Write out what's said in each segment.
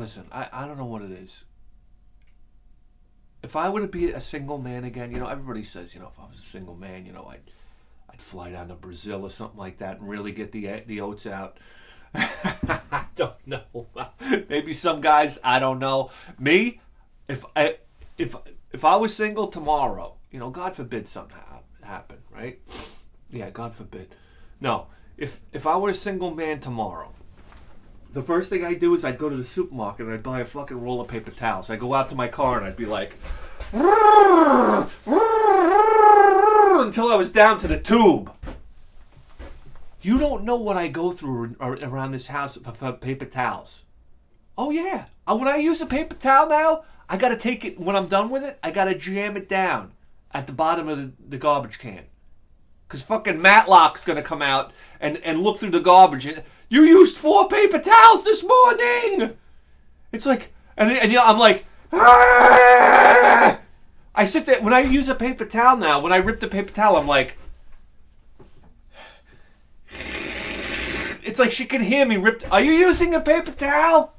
listen, I don't know what it is. If I were to be a single man again, everybody says, if I was a single man, I'd fly down to Brazil or something like that and really get the oats out. I don't know. Maybe some guys, I don't know. Me, if I was single tomorrow, God forbid something happen, right? Yeah, God forbid. No, if I were a single man tomorrow, the first thing I'd do is I'd go to the supermarket and I'd buy a fucking roll of paper towels. I'd go out to my car and I'd be like, until I was down to the tube. You don't know what I go through around this house for paper towels. Oh yeah, when I use a paper towel now, I gotta take it, when I'm done with it, I gotta jam it down at the bottom of the garbage can. Cause fucking Matlock's gonna come out and look through the garbage and, you used 4 paper towels this morning! It's like, and I'm like, ah! I sit there, when I use a paper towel now, when I rip the paper towel, I'm like, it's like she can hear me rip. Are you using a paper towel?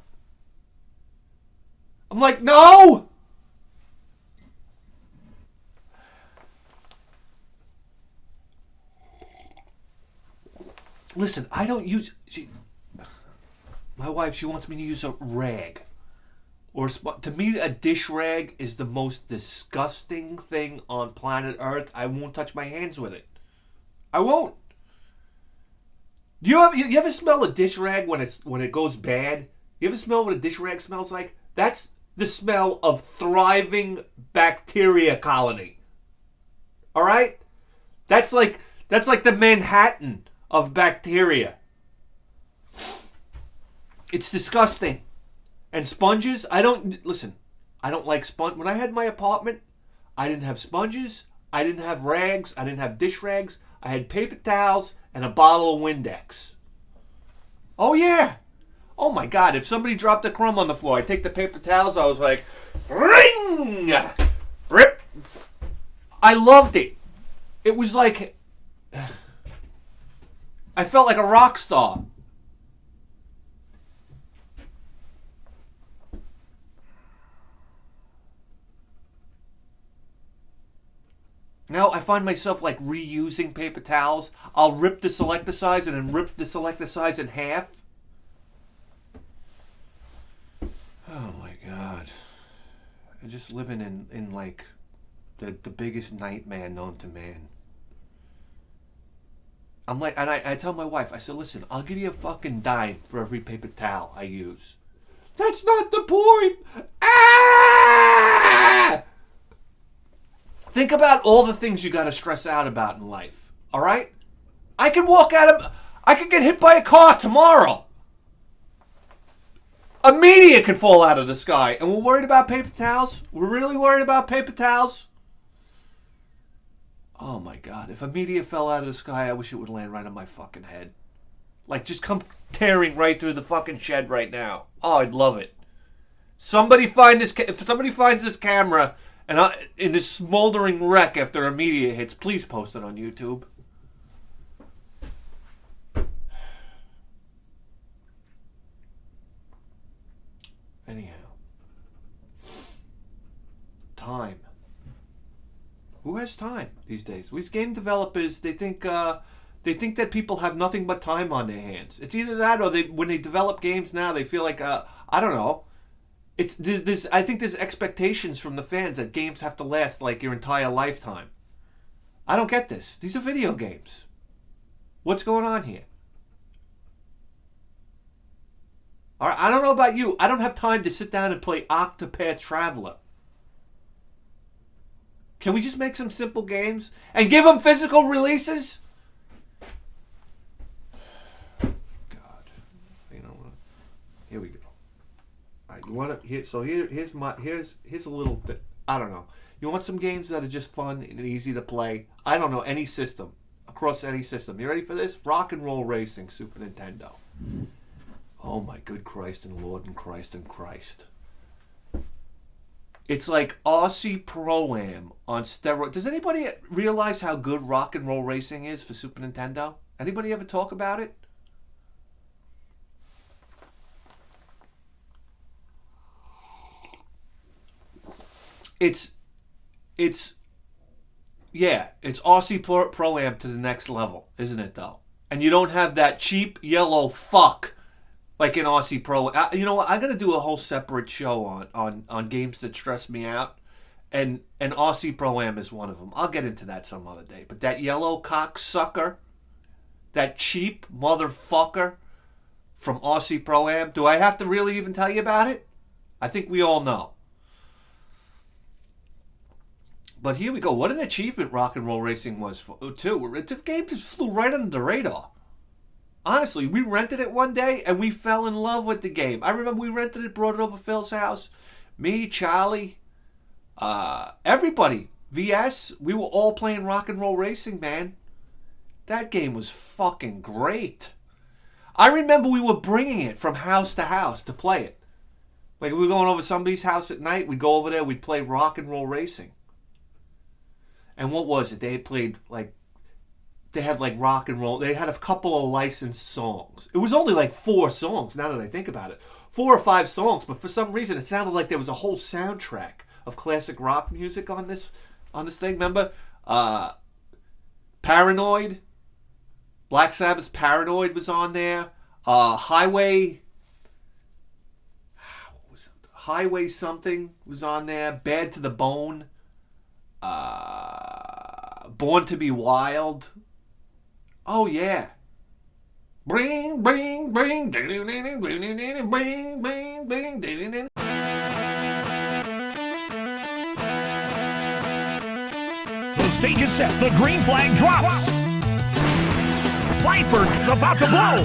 I'm like, no! Listen, I don't use... my wife, she wants me to use a rag. To me, a dish rag is the most disgusting thing on planet Earth. I won't touch my hands with it. I won't. You ever smell a dish rag when it goes bad? You ever smell what a dish rag smells like? That's the smell of thriving bacteria colony. All right? That's like the Manhattan of bacteria. It's disgusting. And sponges, I don't like sponge. When I had my apartment, I didn't have sponges, I didn't have rags, I didn't have dish rags, I had paper towels and a bottle of Windex. Oh yeah. Oh my God, if somebody dropped a crumb on the floor, I'd take the paper towels, I was like, ring! Rip! I loved it. It was like, I felt like a rock star. Now I find myself like reusing paper towels. I'll rip the selector size and then rip the selector size in half. Oh my God. I'm just living in like the biggest nightmare known to man. I'm like, and I tell my wife, I said, listen, I'll give you a fucking dime for every paper towel I use. That's not the point. Ah! Think about all the things you got to stress out about in life. All right? I could I could get hit by a car tomorrow. A meteor could fall out of the sky. And we're worried about paper towels? We're really worried about paper towels? Oh my God. If a meteor fell out of the sky, I wish it would land right on my fucking head. Like, just come tearing right through the fucking shed right now. Oh, I'd love it. If somebody finds this camera and in this smoldering wreck after a meteor hits, please post it on YouTube. Anyhow. Time. Who has time these days? These game developers, they think that people have nothing but time on their hands. It's either that or when they develop games now, they feel like, I don't know. I think there's expectations from the fans that games have to last like your entire lifetime. I don't get this. These are video games. What's going on here? All right, I don't know about you. I don't have time to sit down and play Octopath Traveler. Can we just make some simple games and give them physical releases? God, here we go. You want to here's a little bit. I don't know. You want some games that are just fun and easy to play? I don't know, any system, across any system. You ready for this? Rock and Roll Racing, Super Nintendo. Oh my good Christ and Lord and Christ and Christ. It's like Aussie Pro-Am on steroids. Does anybody realize how good Rock and Roll Racing is for Super Nintendo? Anybody ever talk about it? it's it's yeah, it's Aussie Pro-Am to the next level, isn't it though? And you don't have that cheap yellow fuck like in Aussie Pro. You know what? I'm gonna do a whole separate show on games that stress me out, and Aussie Pro-Am is one of them. I'll get into that some other day. But that yellow cocksucker, that cheap motherfucker from Aussie Pro-Am. Do I have to really even tell you about it? I think we all know. But here we go. What an achievement Rock and Roll Racing was, too. The game just flew right under the radar. Honestly, we rented it one day, and we fell in love with the game. I remember we rented it, brought it over to Phil's house. Me, Charlie, everybody. VS, we were all playing Rock and Roll Racing, man. That game was fucking great. I remember we were bringing it from house to house to play it. Like, we were going over somebody's house at night. We'd go over there. We'd play Rock and Roll Racing. And what was it? They had played, like, they had, like, rock and roll. They had a couple of licensed songs. It was only, like, 4 songs, now that I think about it. 4 or 5 songs, but for some reason it sounded like there was a whole soundtrack of classic rock music on this thing. Remember? Paranoid. Black Sabbath's Paranoid was on there. Highway something was on there. Bad to the Bone. Born to be Wild. Oh yeah. Bring, bring, bring, bring, bring, bring, bring. The stage is set. The green flag drops. Viper's about to blow.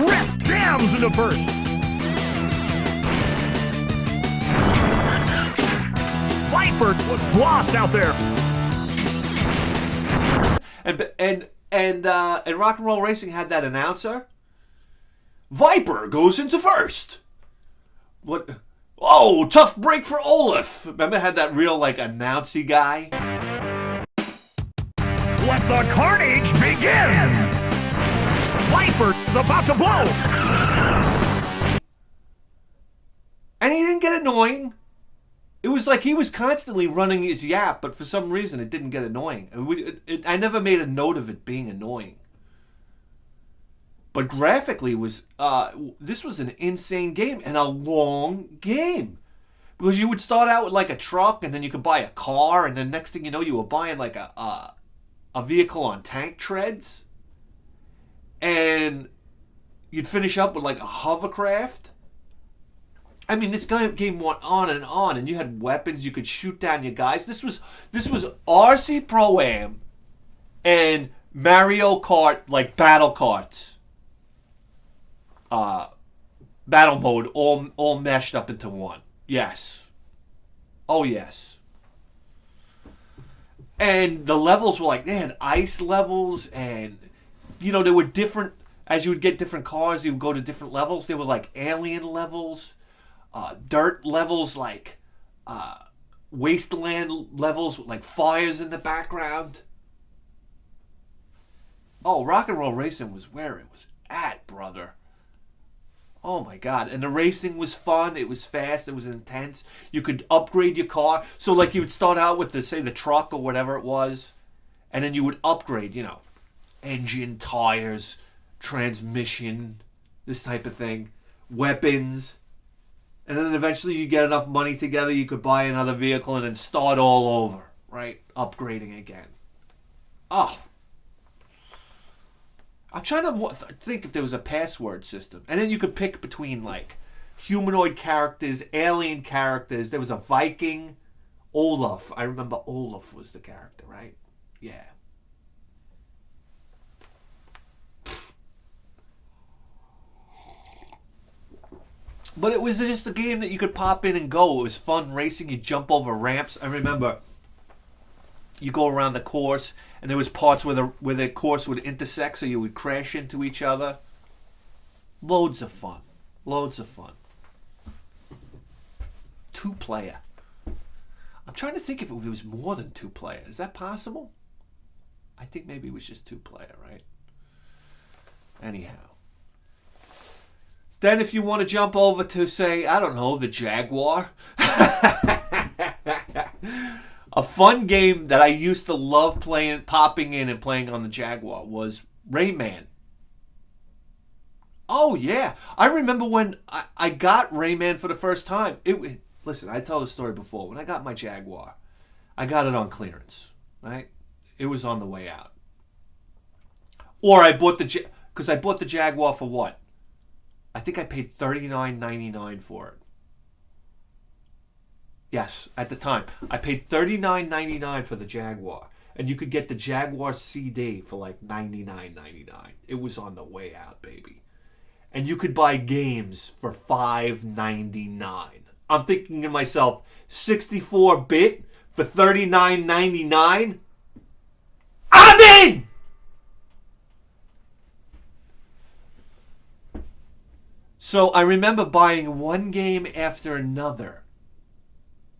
Rip jams into first. Viper was lost out there. And Rock and Roll Racing had that announcer. Viper goes into first. What? Oh, tough break for Olaf. Remember, had that real like announcy guy. Let the carnage begin. Viper's about to blow. And he didn't get annoying. It was like he was constantly running his yap, but for some reason it didn't get annoying. I never made a note of it being annoying. But graphically, this was an insane game and a long game. Because you would start out with like a truck, and then you could buy a car, and then next thing you know, you were buying like a vehicle on tank treads. And you'd finish up with like a hovercraft. I mean, this game went on, and you had weapons. You could shoot down your guys. This was RC Pro-Am and Mario Kart, like battle carts, battle mode, all meshed up into one. Yes, oh yes. And the levels were like, they had ice levels, and they were different. As you would get different cars, you would go to different levels. They were like alien levels. Dirt levels, like wasteland levels with like fires in the background. Oh, Rock and Roll Racing was where it was at, brother. Oh my god. And the racing was fun. It was fast. It was intense. You could upgrade your car. So like you would start out with the truck or whatever it was, and then you would upgrade, engine, tires, transmission, this type of thing, weapons. And then eventually you get enough money together, you could buy another vehicle and then start all over, right? Upgrading again. Oh. I'm trying to think if there was a password system. And then you could pick between, like, humanoid characters, alien characters. There was a Viking. Olaf. I remember Olaf was the character, right? Yeah. But it was just a game that you could pop in and go. It was fun racing. You jump over ramps. I remember you go around the course, and there was parts where the course would intersect, so you would crash into each other. Loads of fun. Loads of fun. 2-player. I'm trying to think if it was more than 2-player. Is that possible? I think maybe it was just 2-player, right? Anyhow. Then if you want to jump over to, say, I don't know, the Jaguar. A fun game that I used to love playing, popping in and playing on the Jaguar was Rayman. Oh, yeah. I remember when I got Rayman for the first time. Listen, I told the story before. When I got my Jaguar, I got it on clearance, right? It was on the way out. Or I bought because I bought the Jaguar for what? I think I paid $39.99 for it. Yes, at the time. I paid $39.99 for the Jaguar. And you could get the Jaguar CD for like $99.99. It was on the way out, baby. And you could buy games for $5.99. I'm thinking to myself, 64-bit for $39.99? I'm in! So I remember buying one game after another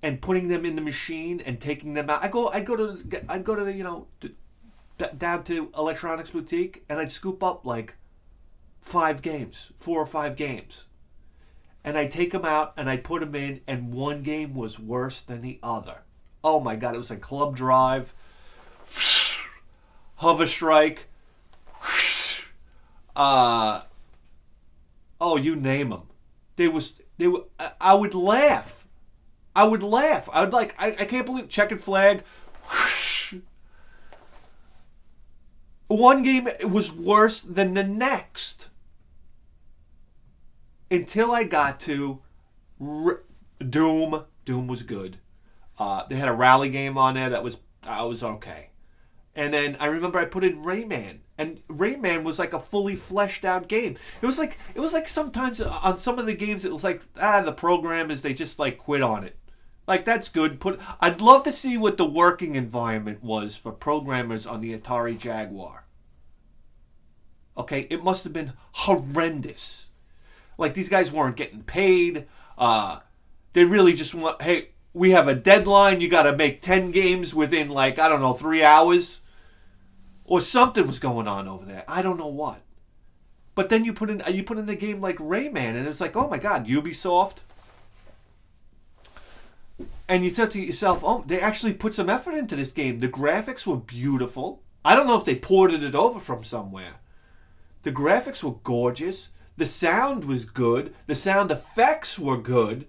and putting them in the machine and taking them out. I'd go to the, down to Electronics Boutique, and I'd scoop up like 4 or 5 games. And I'd take them out and I'd put them in, and one game was worse than the other. Oh my God, it was like Club Drive, Hover Strike, you name them. They were. I would laugh. I would I can't believe Checkered Flag. One game was worse than the next. Until I got to Doom. Doom was good. They had a rally game on there that was okay. And then I remember I put in Rayman, and Rayman was like a fully fleshed out game. It was like sometimes on some of the games it was like the programmers, they just like quit on it. Like, that's good. I'd love to see what the working environment was for programmers on the Atari Jaguar. Okay, it must have been horrendous. Like, these guys weren't getting paid. They really just want, hey, we have a deadline. You got to make 10 games within, like, I don't know, 3 hours. Or something was going on over there. I don't know what. But then you put in a game like Rayman, and it's like, oh my God, Ubisoft. And you thought to yourself, oh, they actually put some effort into this game. The graphics were beautiful. I don't know if they ported it over from somewhere. The graphics were gorgeous. The sound was good. The sound effects were good.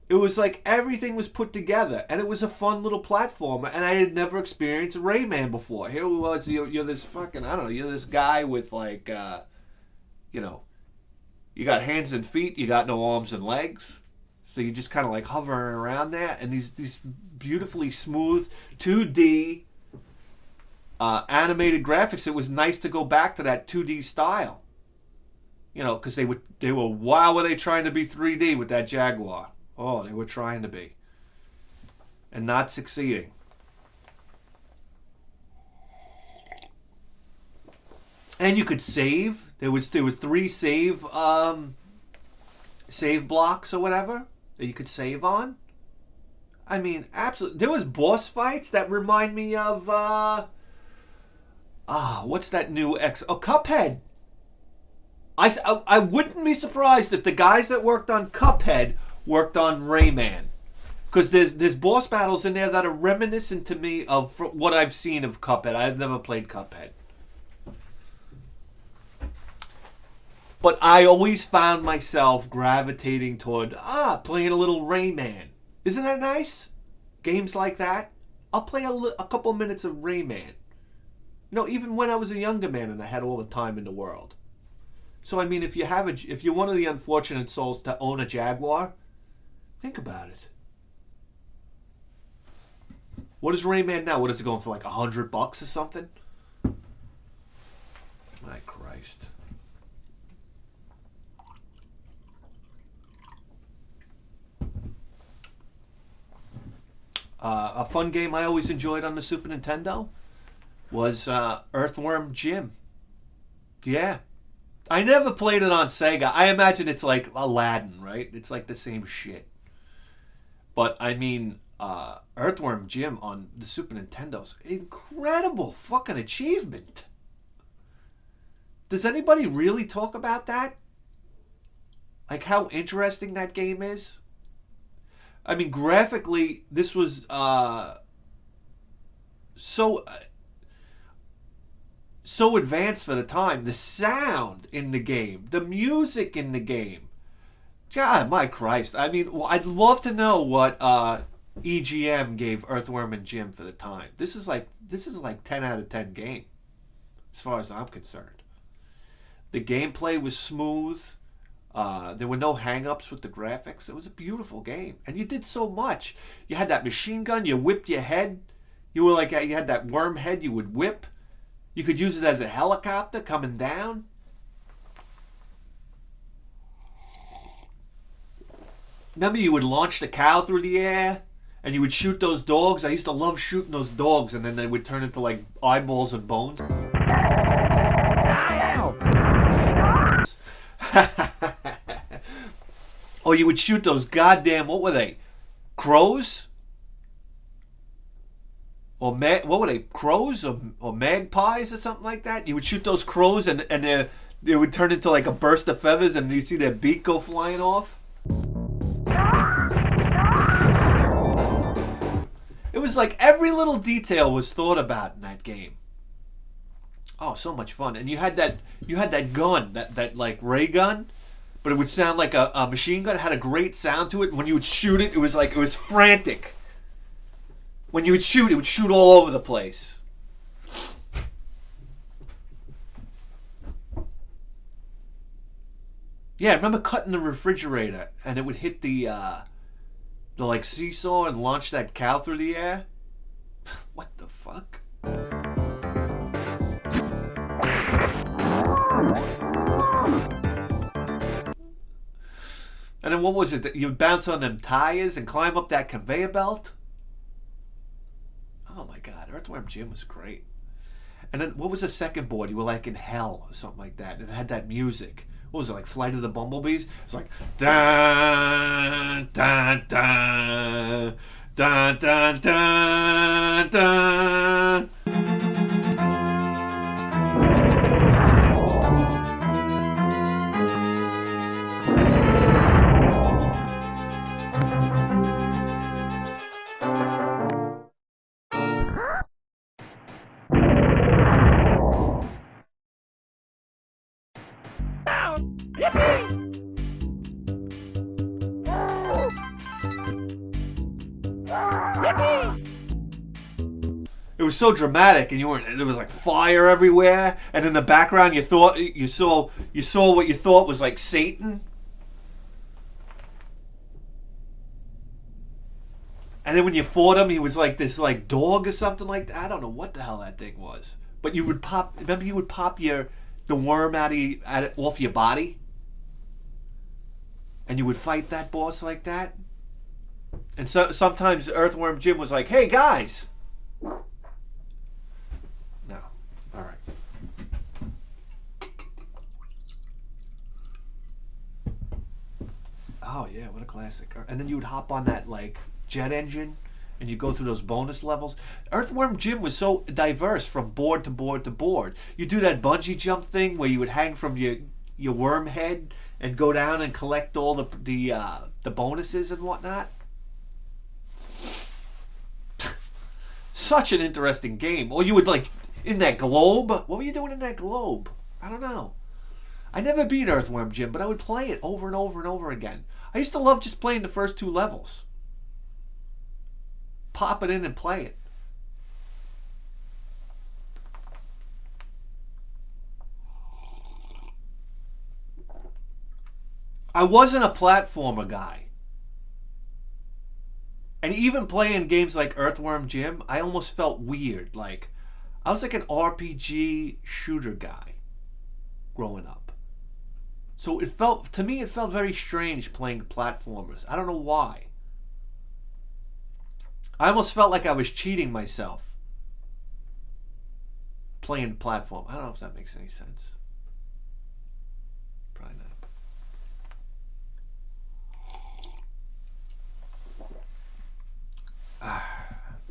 It was like everything was put together, and it was a fun little platformer, and I had never experienced Rayman before. Here it was, you're this fucking, I don't know, you're this guy with like, you got hands and feet, you got no arms and legs, so you just kind of like hovering around there, and these beautifully smooth 2D animated graphics. It was nice to go back to that 2D style, because they were wow, were they trying to be 3D with that Jaguar? Oh, they were trying to be. And not succeeding. And you could save. There was 3 save blocks or whatever that you could save on. I mean, absolutely. There was boss fights that remind me of what's that new Cuphead. I wouldn't be surprised if the guys that worked on Cuphead worked on Rayman, because there's boss battles in there that are reminiscent to me of what I've seen of Cuphead. I've never played Cuphead, but I always found myself gravitating toward playing a little Rayman. Isn't that nice? Games like that. I'll play a couple minutes of Rayman. Even when I was a younger man and I had all the time in the world. So I mean, if you're one of the unfortunate souls to own a Jaguar, think about it. What is Rayman now? What is it going for, like $100 or something? My Christ. A fun game I always enjoyed on the Super Nintendo was Earthworm Jim. Yeah. I never played it on Sega. I imagine it's like Aladdin, right? It's like the same shit. But I mean, Earthworm Jim on the Super Nintendo's incredible fucking achievement. Does anybody really talk about that? Like how interesting that game is? I mean, graphically, this was so advanced for the time. The sound in the game, the music in the game. God, my Christ. I mean, I'd love to know what EGM gave Earthworm and Jim for the time. This is like 10 out of 10 game, as far as I'm concerned. The gameplay was smooth. There were no hang-ups with the graphics. It was a beautiful game. And you did so much. You had that machine gun. You whipped your head. You had that worm head you would whip. You could use it as a helicopter coming down. Remember, you would launch the cow through the air, and you would shoot those dogs. I used to love shooting those dogs, and then they would turn into like eyeballs and bones. Or you would shoot those goddamn, what were they? Crows? Or what were they? Crows or magpies or something like that? You would shoot those crows and they would turn into like a burst of feathers and you'd see their beak go flying off. It was like every little detail was thought about in that game. Oh, so much fun. And you had that gun, that like ray gun, but it would sound like a machine gun. It had a great sound to it. When you would shoot it, it was frantic. When you would shoot, it would shoot all over the place. Yeah, I remember cutting the refrigerator and it would hit the like seesaw and launch that cow through the air. What the fuck? And then what was it? You would bounce on them tires and climb up that conveyor belt? Oh my god, Earthworm Jim was great. And then what was the second board? You were like in hell or something like that. And it had that music. What was it, like Flight of the Bumblebees? It was like dun dun dun dun dun dun dun. It was so dramatic, and there was like fire everywhere, and in the background you saw what you thought was like Satan. And then when you fought him, he was like this like dog or something like that. I don't know what the hell that thing was. But you would pop the worm off your body, and you would fight that boss like that. And so sometimes Earthworm Jim was like, "Hey guys." No. All right. Oh yeah, what a classic. And then you would hop on that like jet engine and you go through those bonus levels. Earthworm Jim was so diverse from board to board to board. You do that bungee jump thing where you would hang from your worm head and go down and collect all the bonuses and whatnot. Such an interesting game. Or you would like in that globe. What were you doing in that globe? I don't know. I never beat Earthworm Jim, but I would play it over and over and over again. I used to love just playing the first 2 levels. Pop it in and play it. I wasn't a platformer guy. And even playing games like Earthworm Jim, I almost felt weird. Like, I was like an RPG shooter guy growing up. So to me it felt very strange playing platformers. I don't know why. I almost felt like I was cheating myself playing platform. I don't know if that makes any sense.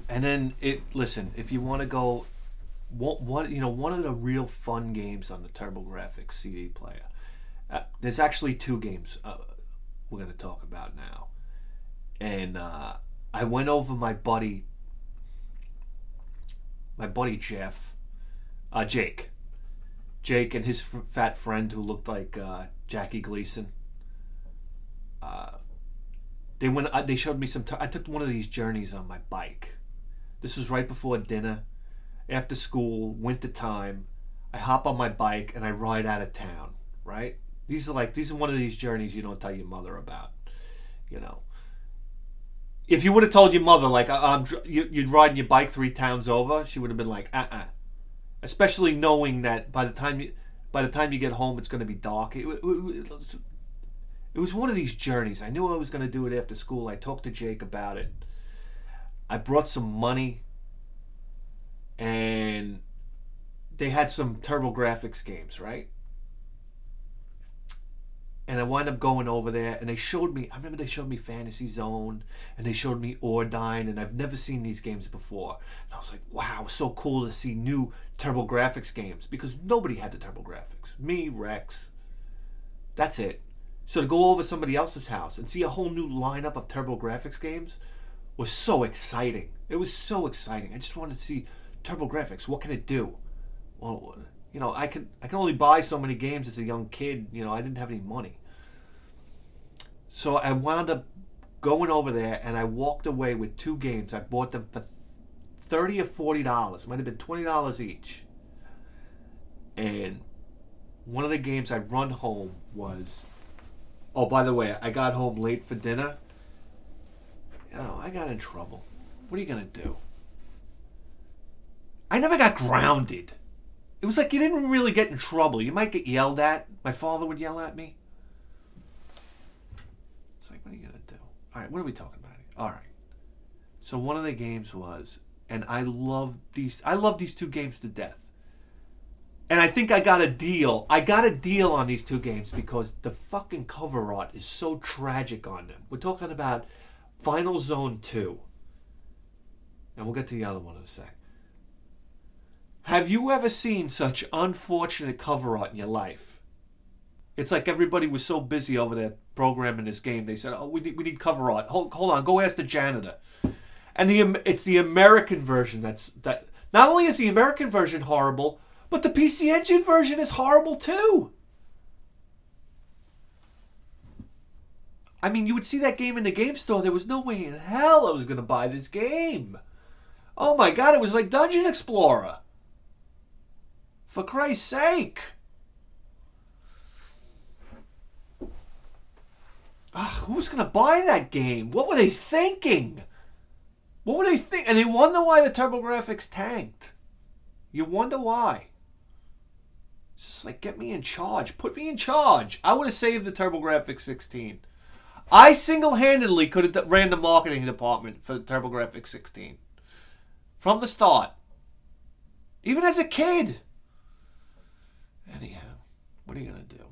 And then listen, if you want to go, one of the real fun games on the TurboGrafx CD player. There's actually two games we're going to talk about now, and I went over my buddy Jake and his fat friend who looked like Jackie Gleason. They showed me I took one of these journeys on my bike. This was right before dinner, after school, winter time. I hop on my bike and I ride out of town. Right? These are one of these journeys you don't tell your mother about. You know, if you would have told your mother like you're riding your bike 3 towns over, she would have been like, Especially knowing that by the time you get home, it's going to be dark. It was one of these journeys. I knew I was going to do it after school. I talked to Jake about it. I brought some money, and they had some TurboGrafx games, right? And I wound up going over there, and I remember they showed me Fantasy Zone, and they showed me Ordyne, and I've never seen these games before. And I was like, wow, so cool to see new TurboGrafx games, because nobody had the TurboGrafx. Me, Rex. That's it. So to go over somebody else's house and see a whole new lineup of TurboGrafx games was so exciting. It was so exciting. I just wanted to see TurboGrafx. What can it do? Well, I can only buy so many games as a young kid. I didn't have any money. So I wound up going over there, and I walked away with 2 games. I bought them for $30 or $40. Might have been $20 each. And one of the games I run home was... Oh, by the way, I got home late for dinner. I got in trouble. What are you going to do? I never got grounded. It was like you didn't really get in trouble. You might get yelled at. My father would yell at me. It's like, what are you going to do? All right, what are we talking about here? All right. So one of the games was, and I love these 2 games to death. And I think I got a deal. I got a deal on these 2 games because the fucking cover art is so tragic on them. We're talking about Final Zone 2. And we'll get to the other one in a sec. Have you ever seen such unfortunate cover art in your life? It's like everybody was so busy over there programming this game. They said, "Oh, we need cover art. Hold on, go ask the janitor." And it's the American version that. Not only is the American version horrible, but the PC Engine version is horrible too. I mean, you would see that game in the game store. There was no way in hell I was going to buy this game. Oh my God, it was like Dungeon Explorer. For Christ's sake. Who's going to buy that game? What were they thinking? And they wonder why the TurboGrafx tanked. You wonder why. It's just like, get me in charge. Put me in charge. I would have saved the TurboGrafx 16. I single-handedly could have ran the marketing department for the TurboGrafx 16. From the start. Even as a kid. Anyhow, what are you going to do?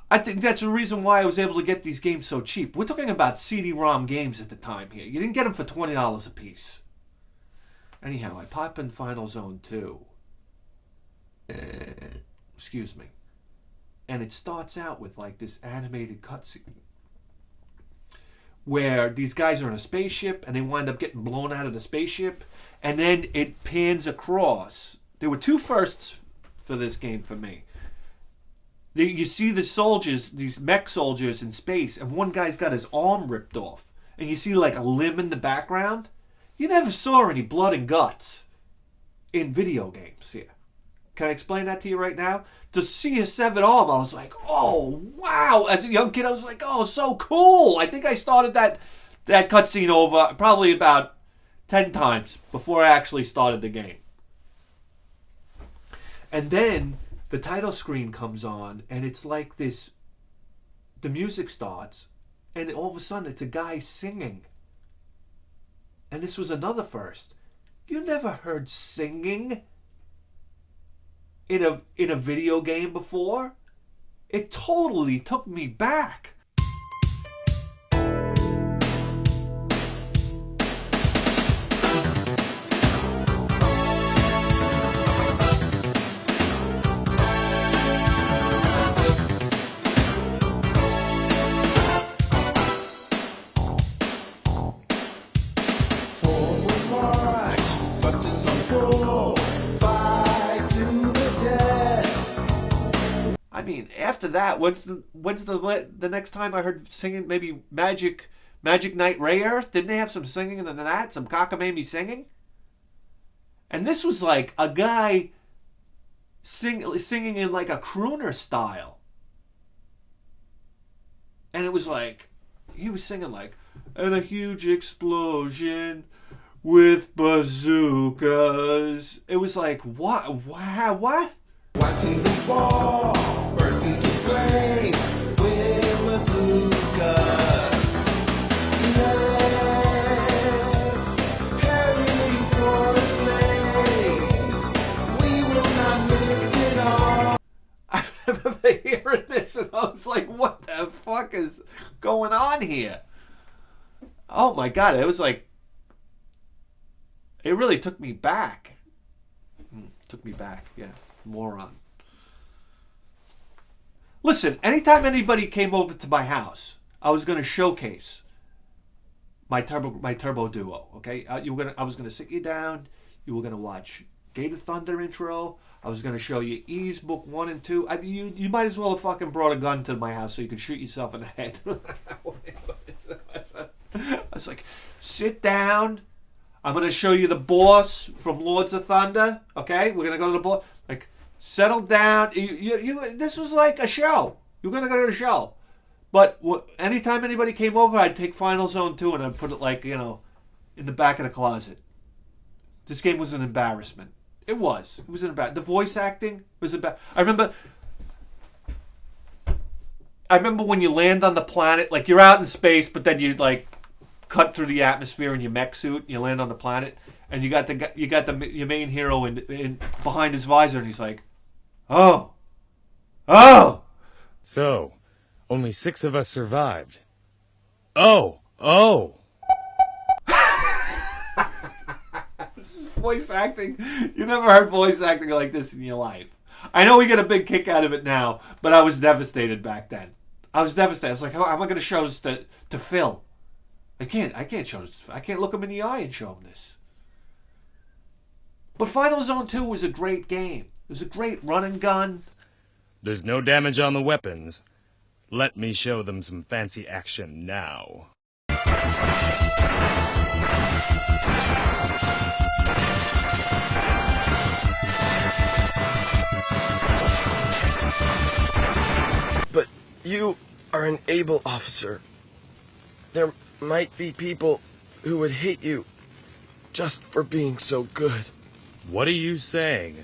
I think that's the reason why I was able to get these games so cheap. We're talking about CD-ROM games at the time here. You didn't get them for $20 a piece. Anyhow, I pop in Final Zone 2. Excuse me. And it starts out with like this animated cutscene where these guys are in a spaceship and they wind up getting blown out of the spaceship, and then it pans across. There were 2 firsts for this game for me. You see the soldiers, these mech soldiers in space, and one guy's got his arm ripped off, and you see like a limb in the background. You never saw any blood and guts in video games here. Can I explain that to you right now? To see his severed arm, I was like, oh, wow. As a young kid, I was like, oh, so cool. I think I started that cutscene over probably about 10 times before I actually started the game. And then the title screen comes on, and it's like this. The music starts, and all of a sudden, it's a guy singing. And this was another first. You never heard singing in a video game before? It totally took me back. Forward march, busters on full, fight to the death. I mean, after that, when's the next time I heard singing? Maybe Magic Knight Ray Earth? Didn't they have some singing in that? Some cockamamie singing? And this was like a guy singing in like a crooner style. And it was like, he was singing like, and a huge explosion with bazookas. It was like, what? Wow, what? Watching them fall, burst into flames with bazookas. Let's hurry for its mate. We will not miss it all. I remember hearing this and I was like, what the fuck is going on here? Oh my God, it was like, it really took me back. Yeah, moron. Listen, anytime anybody came over to my house, I was going to showcase my turbo duo, okay? I was going to sit you down, you were going to watch Gate of Thunder intro, I was going to show you Ease Book 1 and 2. You might as well have fucking brought a gun to my house so you could shoot yourself in the head. I was like, sit down. I'm going to show you the boss from Lords of Thunder. Okay? We're going to go to the boss. Like, settle down. This was like a show. You're going to go to the show. But anytime anybody came over, I'd take Final Zone 2 and I'd put it like, in the back of the closet. This game was an embarrassment. It was an embarrassment. The voice acting was I remember when you land on the planet, like you're out in space, but then you like cut through the atmosphere in your mech suit, and you land on the planet, and you got your main hero in behind his visor, and he's like, oh. So, only 6 of us survived. Oh. This is voice acting. You never heard voice acting like this in your life. I know we get a big kick out of it now, but I was devastated back then. I was devastated. I was like, how am I going to show this to Phil? I can't show this. I can't look him in the eye and show him this. But Final Zone 2 was a great game. It was a great run and gun. There's no damage on the weapons. Let me show them some fancy action now. But you are an able officer. There might be people who would hate you just for being so good. What are you saying?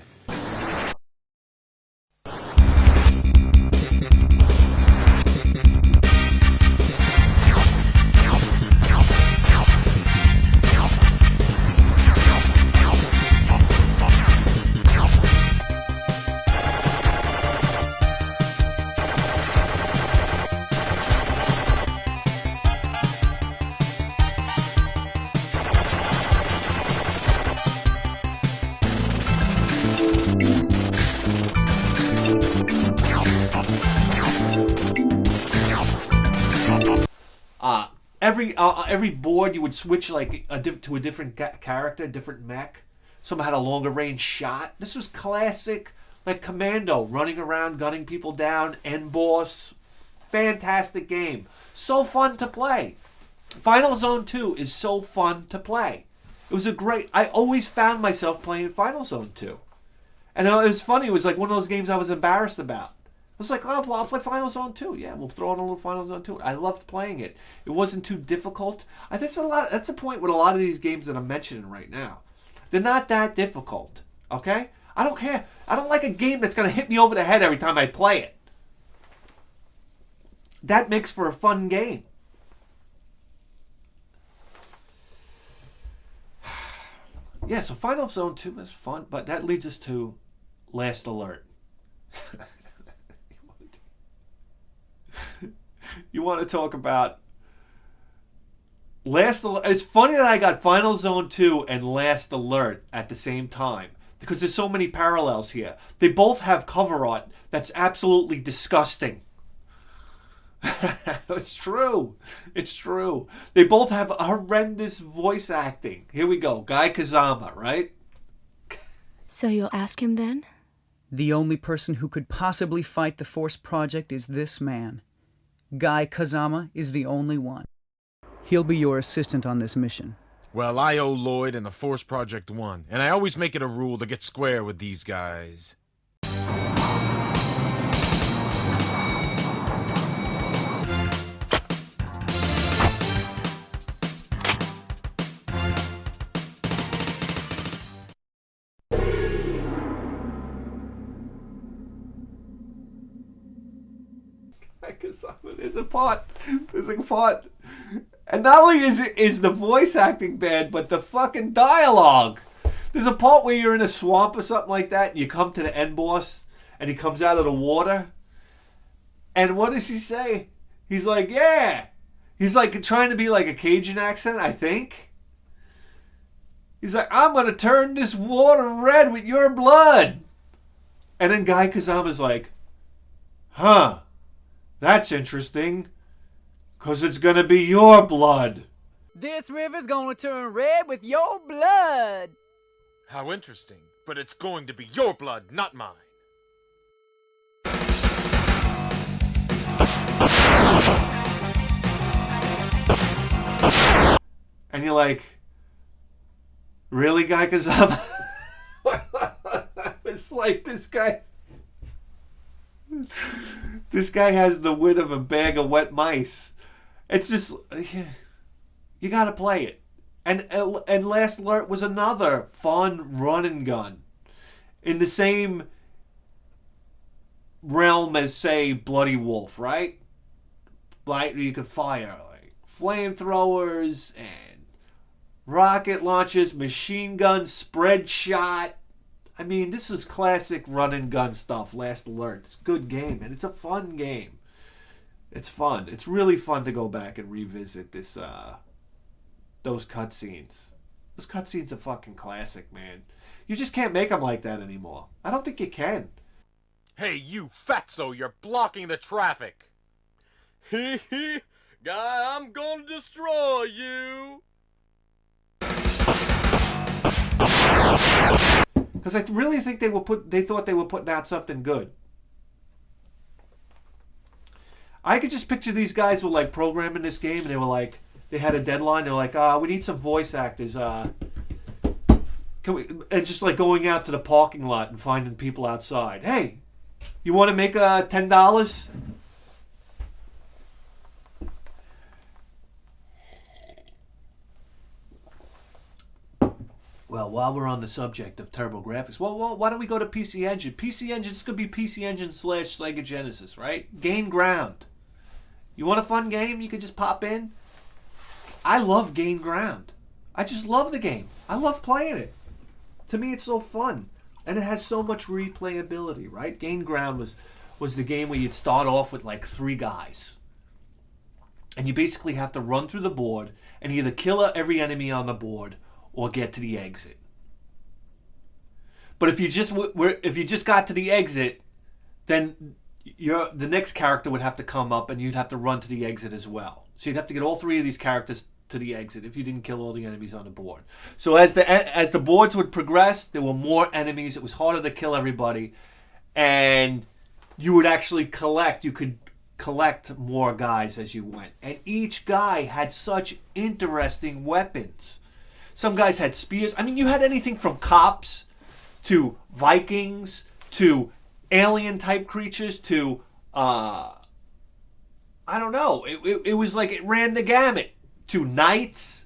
Every board you would switch like to a different character, different mech. Some had a longer range shot. This was classic, like Commando, running around, gunning people down, end boss. Fantastic game. So fun to play. Final Zone 2 is so fun to play. It was I always found myself playing Final Zone 2. And it was funny, it was like one of those games I was embarrassed about. I was like, oh, I'll play Final Zone 2. Yeah, we'll throw in a little Final Zone 2. I loved playing it. It wasn't too difficult. That's the point with a lot of these games that I'm mentioning right now. They're not that difficult. Okay? I don't care. I don't like a game that's going to hit me over the head every time I play it. That makes for a fun game. Yeah, so Final Zone 2 is fun, but that leads us to Last Alert. You want to talk about Last Alert? It's funny that I got Final Zone 2 and Last Alert at the same time because there's so many parallels here. They both have cover art that's absolutely disgusting. It's true. It's true. They both have horrendous voice acting. Here we go. Guy Kazama, right? So you'll ask him then? The only person who could possibly fight the Force Project is this man. Guy Kazama is the only one. He'll be your assistant on this mission. Well, I owe Lloyd and the Force Project one, and I always make it a rule to get square with these guys. There's a part. And not only is the voice acting bad, but the fucking dialogue. There's a part where you're in a swamp or something like that, and you come to the end boss, and he comes out of the water. And what does he say? He's like, yeah. He's like trying to be like a Cajun accent, I think. He's like, I'm going to turn this water red with your blood. And then Guy Kazama's like, huh. That's interesting, 'cause it's gonna be your blood. This river's gonna turn red with your blood. How interesting. But it's going to be your blood, not mine. And you're like, really, Guy Kazama? It's like this guy has the wit of a bag of wet mice. It's just, you gotta play it. And Last Alert was another fun run and gun in the same realm as, say, Bloody Wolf, right? Like, you could fire like flamethrowers and rocket launchers, machine guns, spread shot. I mean, this is classic run and gun stuff, Last Alert. It's a good game, and it's a fun game. It's fun. It's really fun to go back and revisit those cutscenes. Those cutscenes are fucking classic, man. You just can't make them like that anymore. I don't think you can. Hey, you fatso, you're blocking the traffic. Hee hee, guy, I'm gonna destroy you. Because I really think they thought they were putting out something good. I could just picture these guys were like programming this game, and they were like, they had a deadline. They were like, we need some voice actors. Can we? And just like going out to the parking lot and finding people outside. Hey, you want to make $10? Well, while we're on the subject of TurboGrafx, well, why don't we go to PC Engine? PC Engine, it's going to be PC Engine / Sega Genesis, right? Gain Ground. You want a fun game you could just pop in? I love Gain Ground. I just love the game. I love playing it. To me, it's so fun. And it has so much replayability, right? Gain Ground was the game where you'd start off with like 3 guys. And you basically have to run through the board and either kill every enemy on the board or get to the exit. But if you just got to the exit, then the next character would have to come up and you'd have to run to the exit as well. So you'd have to get all 3 of these characters to the exit if you didn't kill all the enemies on the board. So as the boards would progress, there were more enemies. It was harder to kill everybody, and you would actually collect. You could collect more guys as you went, and each guy had such interesting weapons. Some guys had spears. I mean, you had anything from cops to Vikings to alien-type creatures to, I don't know. It was like it ran the gamut. To knights.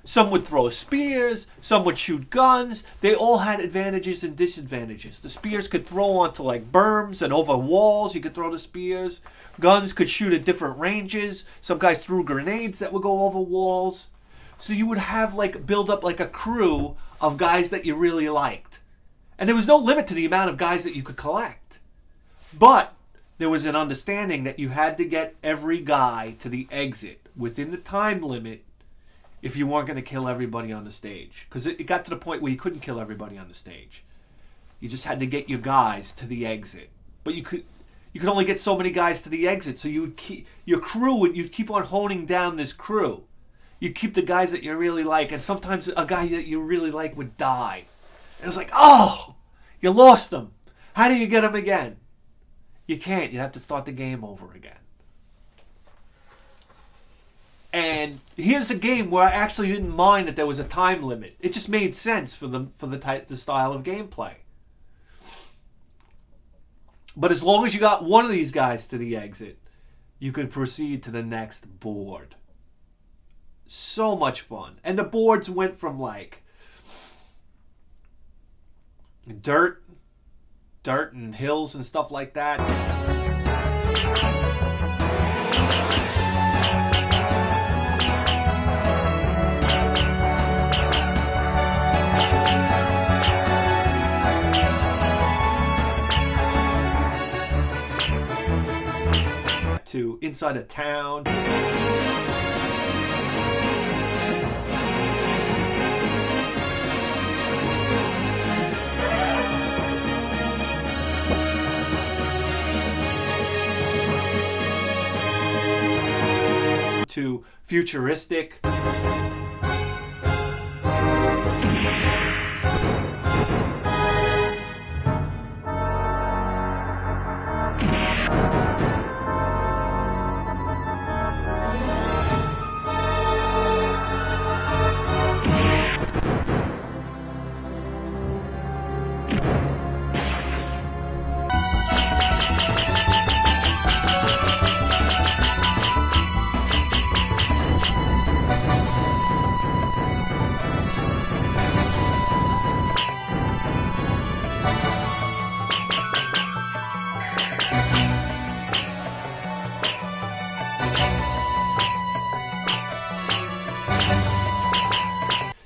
Some would throw spears. Some would shoot guns. They all had advantages and disadvantages. The spears could throw onto like berms and over walls. You could throw the spears. Guns could shoot at different ranges. Some guys threw grenades that would go over walls. So you would have build up like a crew of guys that you really liked. And there was no limit to the amount of guys that you could collect. But there was an understanding that you had to get every guy to the exit within the time limit if you weren't going to kill everybody on the stage. Because it got to the point where you couldn't kill everybody on the stage. You just had to get your guys to the exit. But You could only get so many guys to the exit, so you would keep your crew. You'd keep on honing down this crew. You keep the guys that you really like, and sometimes a guy that you really like would die. And it was like, oh, you lost him. How do you get him again? You can't. You have to start the game over again. And here's a game where I actually didn't mind that there was a time limit. It just made sense for the style of gameplay. But as long as you got one of these guys to the exit, you could proceed to the next board. So much fun. And the boards went from like dirt and hills and stuff like that. To inside a town. To futuristic.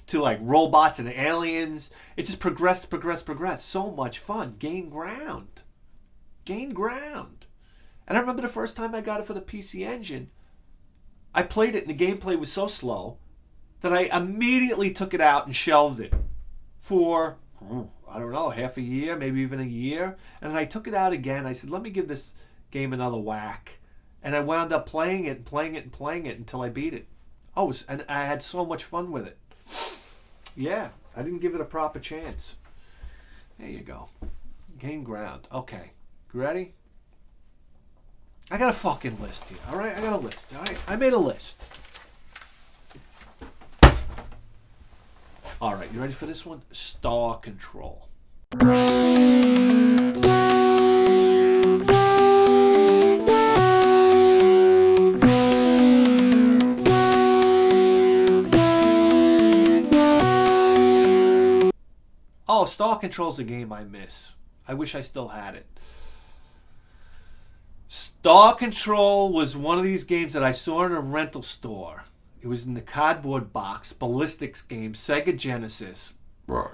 To like robots and aliens. It just progressed. So much fun. Gain ground. And I remember the first time I got it for the PC Engine, I played it and the gameplay was so slow that I immediately took it out and shelved it for, I don't know, half a year, maybe even a year. And then I took it out again. I said, let me give this game another whack. And I wound up playing it until I beat it. And I had so much fun with it. Yeah, I didn't give it a proper chance. There you go. Gain ground. Okay. You ready? I got a fucking list here, alright? I got a list, alright? I made a list. Alright, you ready for this one? Star Control. Oh, Star Control's a game I miss. I wish I still had it. Star Control was one of these games that I saw in a rental store. It was in the cardboard box. Ballistics game, Sega Genesis.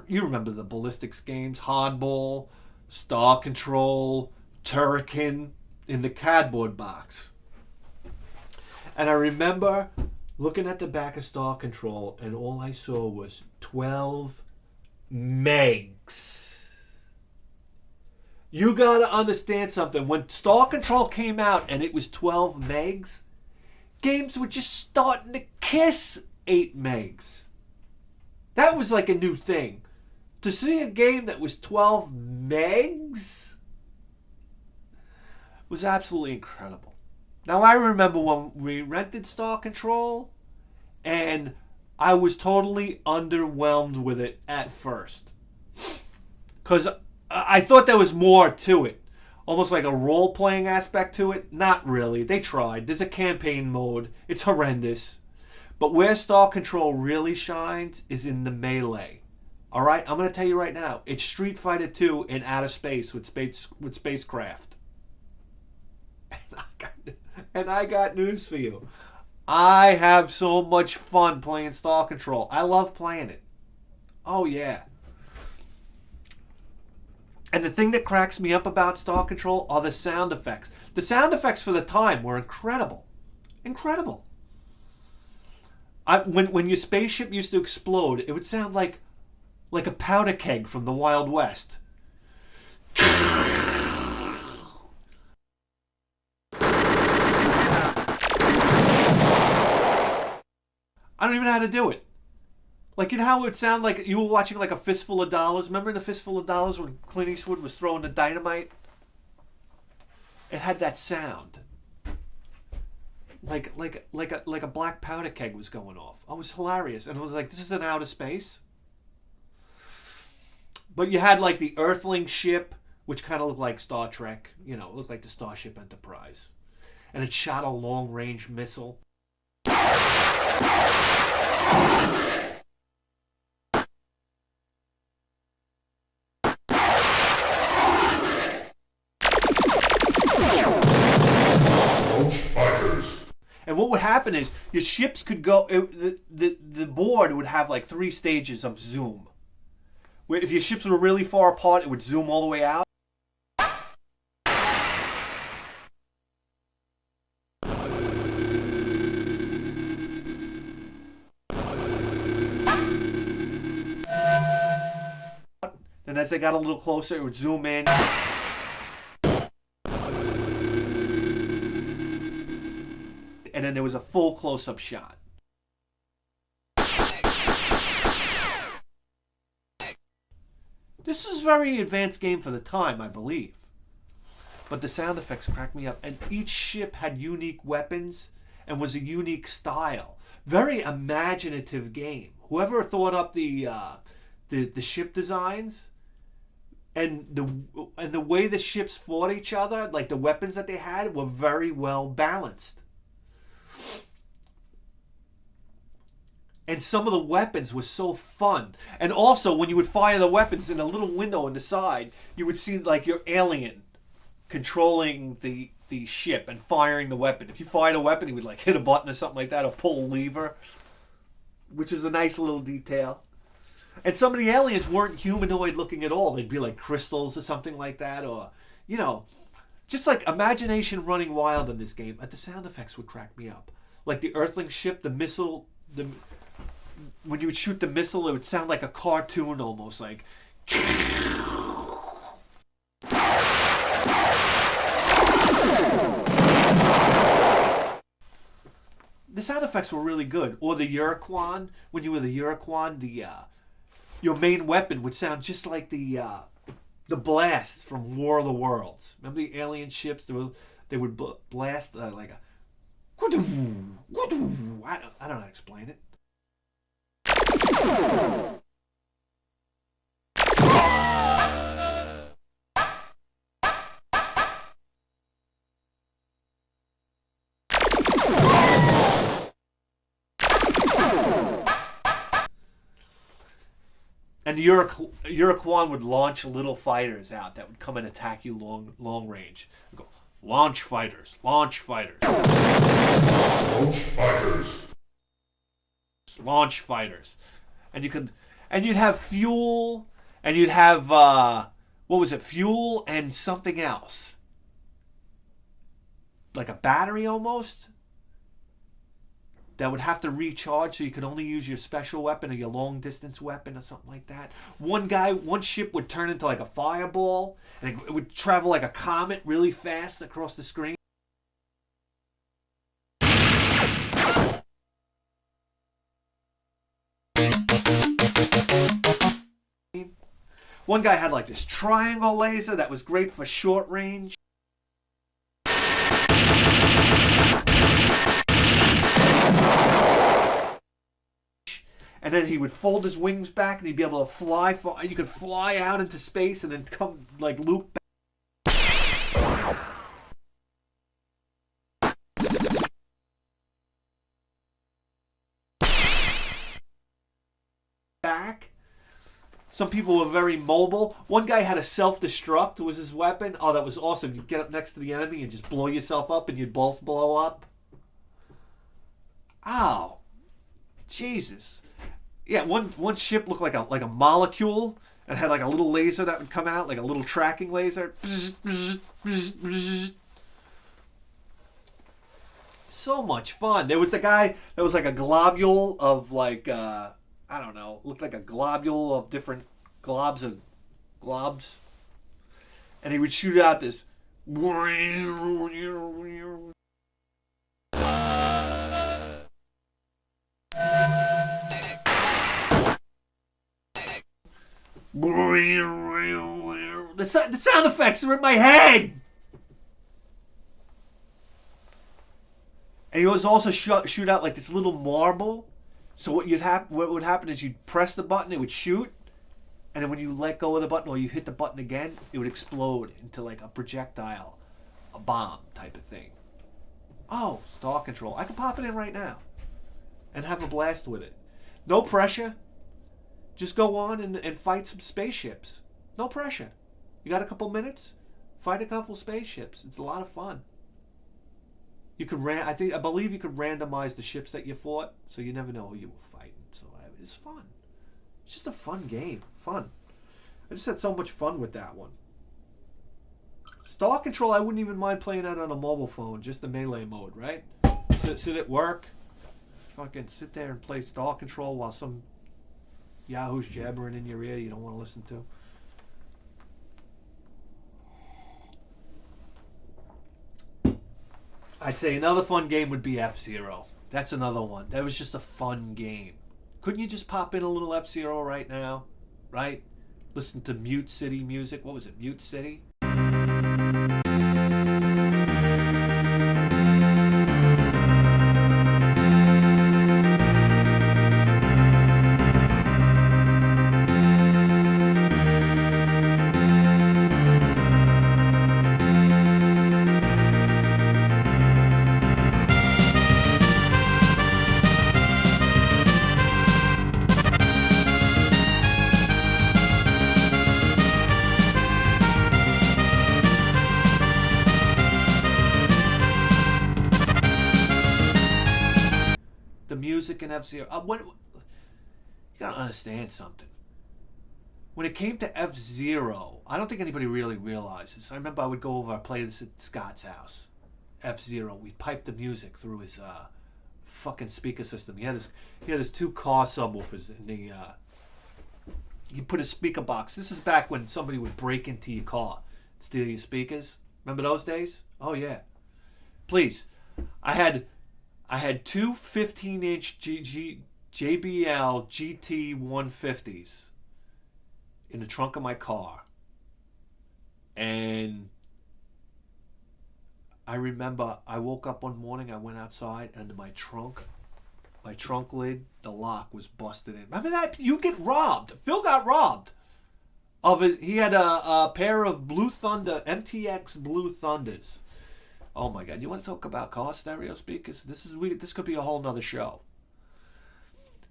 You remember the Ballistics games. Hardball, Star Control, Turrican, in the cardboard box. And I remember looking at the back of Star Control and all I saw was 12 megs. You gotta understand something. When Star Control came out and it was 12 megs, games were just starting to kiss 8 megs. That was like a new thing. To see a game that was 12 megs was absolutely incredible. Now I remember when we rented Star Control and I was totally underwhelmed with it at first. Because I thought there was more to it. Almost like a role-playing aspect to it. Not really. They tried. There's a campaign mode. It's horrendous. But where Star Control really shines is in the melee. Alright? I'm going to tell you right now. It's Street Fighter 2 in outer space with spacecraft. And I got news for you. I have so much fun playing Star Control. I love playing it. Oh, yeah. And the thing that cracks me up about Star Control are the sound effects. The sound effects for the time were incredible. Incredible. When your spaceship used to explode, it would sound like a powder keg from the Wild West. I don't even know how to do it. Like, you know how it would sound like you were watching like A Fistful of Dollars? Remember in A Fistful of Dollars when Clint Eastwood was throwing the dynamite? It had that sound. Like a black powder keg was going off. Oh, it was hilarious. And it was like, this is in outer space. But you had like the Earthling ship, which kind of looked like Star Trek. You know, it looked like the Starship Enterprise. And it shot a long-range missile. And what would happen is your ships could go. The board would have like 3 stages of zoom. Where if your ships were really far apart, it would zoom all the way out. And as they got a little closer, it would zoom in. And then there was a full close-up shot. This was a very advanced game for the time, I believe. But the sound effects cracked me up. And each ship had unique weapons and was a unique style. Very imaginative game. Whoever thought up the ship designs and the way the ships fought each other, like the weapons that they had, were very well balanced. And some of the weapons were so fun. And also, when you would fire the weapons in a little window on the side, you would see like your alien controlling the ship and firing the weapon. If you fired a weapon, he would like hit a button or something like that, or pull a lever, which is a nice little detail. And some of the aliens weren't humanoid looking at all. They'd be like crystals or something like that, or, you know, just like imagination running wild in this game. But the sound effects would crack me up. Like the Earthling ship, the missile, when you would shoot the missile, it would sound like a cartoon almost, like. The sound effects were really good. Or the Urquan, when you were the Urquan, your main weapon would sound just like the blast from War of the Worlds. Remember the alien ships? They would blast like a. I don't know how to explain it. And the Urquan would launch little fighters out that would come and attack you long range. They'd go, launch fighters, launch fighters. Launch fighters. Launch fighters. And you'd have fuel, and you'd have fuel and something else. Like a battery almost. That would have to recharge, so you could only use your special weapon or your long distance weapon or something like that. One ship would turn into like a fireball, and it would travel like a comet really fast across the screen. One guy had like this triangle laser that was great for short range. And then he would fold his wings back, and he'd be able to fly. You could fly out into space and then come like loop back. Some people were very mobile. One guy had a self-destruct was his weapon. Oh, that was awesome. You'd get up next to the enemy and just blow yourself up, and you'd both blow up. Ow. Jesus. Yeah, one ship looked like a molecule and had like a little laser that would come out, like a little tracking laser. So much fun. There was the guy that was like a globule of like I don't know, looked like a globule of different globs. And he would shoot out this The sound effects are in my head. And he was also shoot out like this little marble. So what would happen is you'd press the button, it would shoot, and then when you let go of the button or you hit the button again, it would explode into like a projectile, a bomb type of thing. Oh, Star Control. I could pop it in right now and have a blast with it. No pressure. Just go on and fight some spaceships. No pressure. You got a couple minutes? Fight a couple spaceships. It's a lot of fun. You could I believe you could randomize the ships that you fought, so you never know who you were fighting. So it's fun. It's just a fun game. Fun. I just had so much fun with that one. Star Control, I wouldn't even mind playing that on a mobile phone, just the melee mode, right? Sit at work, fucking sit there and play Star Control while some yahoo's jabbering in your ear you don't want to listen to. I'd say another fun game would be F-Zero. That's another one. That was just a fun game. Couldn't you just pop in a little F-Zero right now? Right? Listen to Mute City music. What was it? Mute City? Music and F-Zero. You gotta understand something. When it came to F-Zero, I don't think anybody really realizes. I remember I would go over, play this at Scott's house. F-Zero. We piped the music through his fucking speaker system. He had his 2 car subwoofers in the. He put a speaker box. This is back when somebody would break into your car, steal your speakers. Remember those days? Oh yeah. Please, I had 2 15-inch JBL GT 150s in the trunk of my car. And I remember I woke up one morning, I went outside, and my trunk lid, the lock was busted in. Remember that? You get robbed. Phil got robbed. He had a pair of Blue Thunder, MTX Blue Thunders. Oh my God! You want to talk about car stereo speakers? This could be a whole nother show.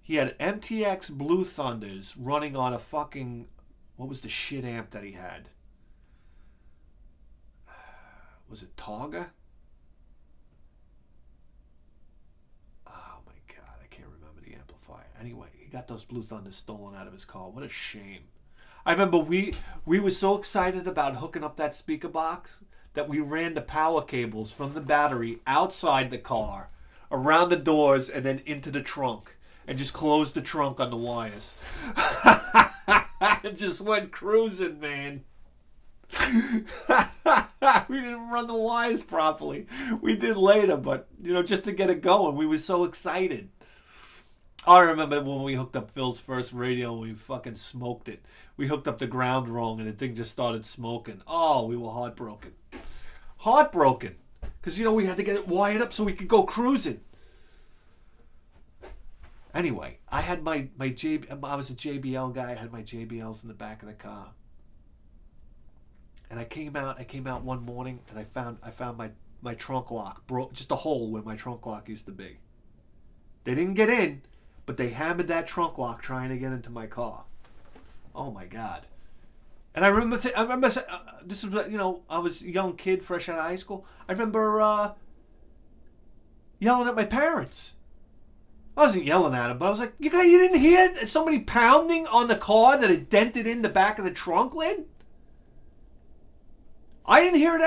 He had MTX Blue Thunders running on a fucking, what was the shit amp that he had? Was it Targa? Oh my God, I can't remember the amplifier. Anyway, he got those Blue Thunders stolen out of his car. What a shame. I remember we were so excited about hooking up that speaker box that we ran the power cables from the battery outside the car, around the doors, and then into the trunk, and just closed the trunk on the wires. It just went cruising, man. We didn't run the wires properly. We did later, but, just to get it going, we were so excited. I remember when we hooked up Phil's first radio, we fucking smoked it. We hooked up the ground wrong, and the thing just started smoking. Oh, we were heartbroken. Heartbroken. Because, we had to get it wired up so we could go cruising. Anyway, I had I was a JBL guy. I had my JBLs in the back of the car. And I came out one morning, and I found my trunk lock broke, just a hole where my trunk lock used to be. They didn't get in, but they hammered that trunk lock trying to get into my car. Oh my God. And I remember this was, I was a young kid, fresh out of high school. I remember yelling at my parents. I wasn't yelling at them, but I was like, you didn't hear somebody pounding on the car that had dented in the back of the trunk lid? I didn't hear it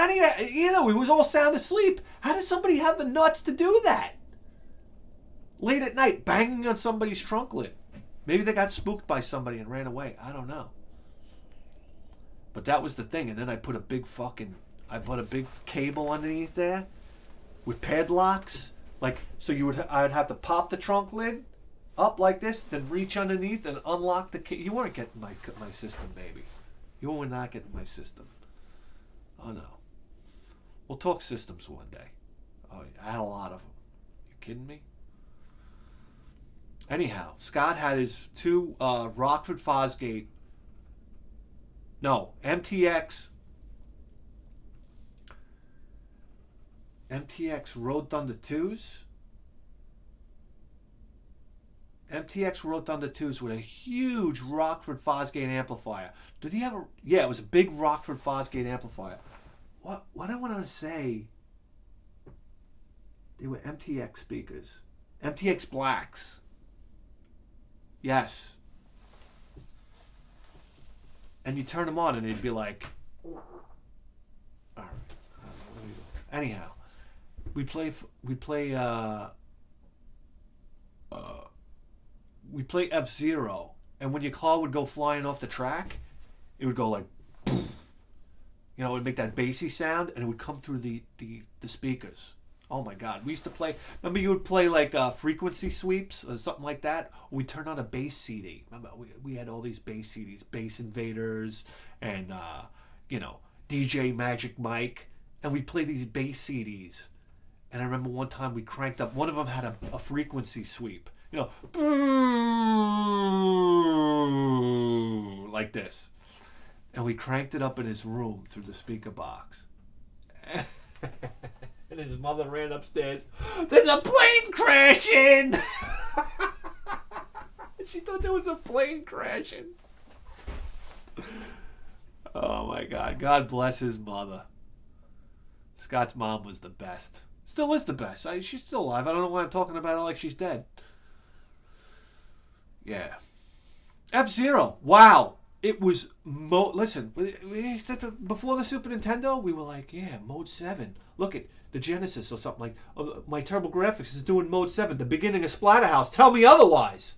either. We was all sound asleep. How did somebody have the nuts to do that? Late at night, banging on somebody's trunk lid. Maybe they got spooked by somebody and ran away. I don't know. But that was the thing. And then I put a big cable underneath there with padlocks. So I'd have to pop the trunk lid, up like this, then reach underneath and unlock the key. You weren't getting my system, baby. You were not getting my system. Oh no. We'll talk systems one day. Oh, I had a lot of them. You kidding me? Anyhow, Scott had his two Rockford Fosgate. No, MTX Road Thunder 2s. MTX Road Thunder 2s with a huge Rockford Fosgate amplifier. Did he have a... Yeah, it was a big Rockford Fosgate amplifier. What I want to say... They were MTX speakers. MTX Blacks. Yes. And you turn them on and it'd be like... Alright. Anyhow. We play F-Zero, and when your car would go flying off the track, it would go like, it would make that bassy sound, and it would come through the speakers. Oh my God, we used to play. Remember, you would play like frequency sweeps or something like that. We turned on a bass CD. Remember, we had all these bass CDs, Bass Invaders, and DJ Magic Mike, and we'd play these bass CDs. And I remember one time we cranked up. One of them had a frequency sweep. Like this. And we cranked it up in his room through the speaker box. And his mother ran upstairs. There's a plane crashing! She thought there was a plane crashing. Oh my God. God bless his mother. Scott's mom was the best. Still is the best. She's still alive. I don't know why I'm talking about her like she's dead. Yeah. F-Zero. Wow. It was listen, before the Super Nintendo, we were like, yeah, Mode 7. Look at the Genesis or something like, my TurboGrafx is doing Mode 7, the beginning of Splatterhouse. Tell me otherwise.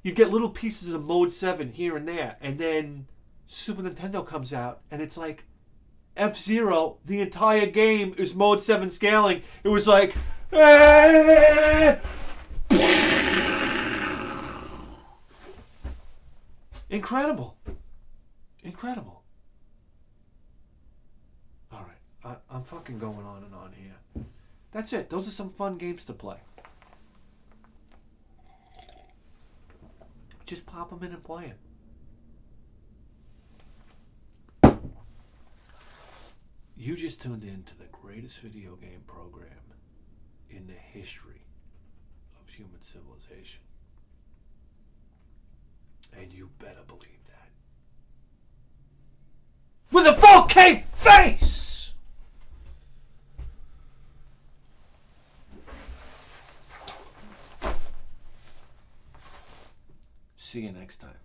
You'd get little pieces of Mode 7 here and there, and then Super Nintendo comes out, and it's like, F-Zero, the entire game is Mode 7 scaling. It was like... Incredible. Incredible. Alright, I'm fucking going on and on here. That's it. Those are some fun games to play. Just pop them in and play them. You just tuned in to the greatest video game program in the history of human civilization. And you better believe that. With a 4K face! See you next time.